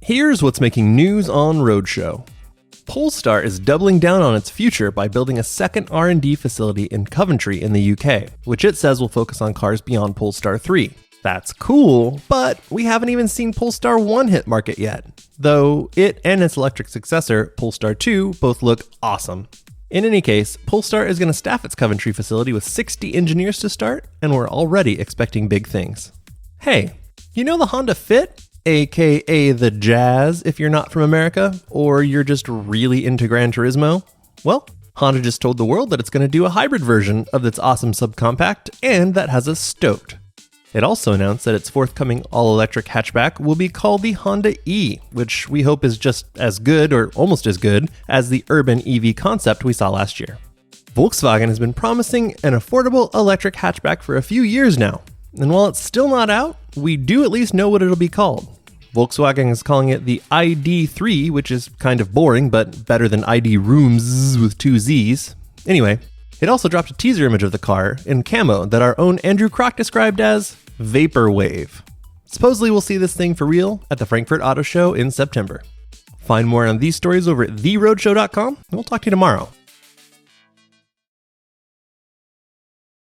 Here's what's making news on Roadshow. Polestar is doubling down on its future by building a second R&D facility in Coventry in the UK, which it says will focus on cars beyond Polestar 3. That's cool, but we haven't even seen Polestar 1 hit market yet, though it and its electric successor, Polestar 2, both look awesome. In any case, Polestar is going to staff its Coventry facility with 60 engineers to start, and we're already expecting big things. Hey, you know the Honda Fit? AKA the Jazz if you're not from America, or you're just really into Gran Turismo? Well, Honda just told the world that it's going to do a hybrid version of its awesome subcompact, and that has us stoked. It also announced that its forthcoming all-electric hatchback will be called the Honda E, which we hope is just as good, or almost as good, as the urban EV concept we saw last year. Volkswagen has been promising an affordable electric hatchback for a few years now, and while it's still not out, we do at least know what it'll be called. Volkswagen is calling it the ID3, which is kind of boring, but better than ID Rooms with 2 Z's. Anyway, it also dropped a teaser image of the car in camo that our own Andrew Kroc described as Vaporwave. Supposedly we'll see this thing for real at the Frankfurt Auto Show in September. Find more on these stories over at theroadshow.com, and we'll talk to you tomorrow.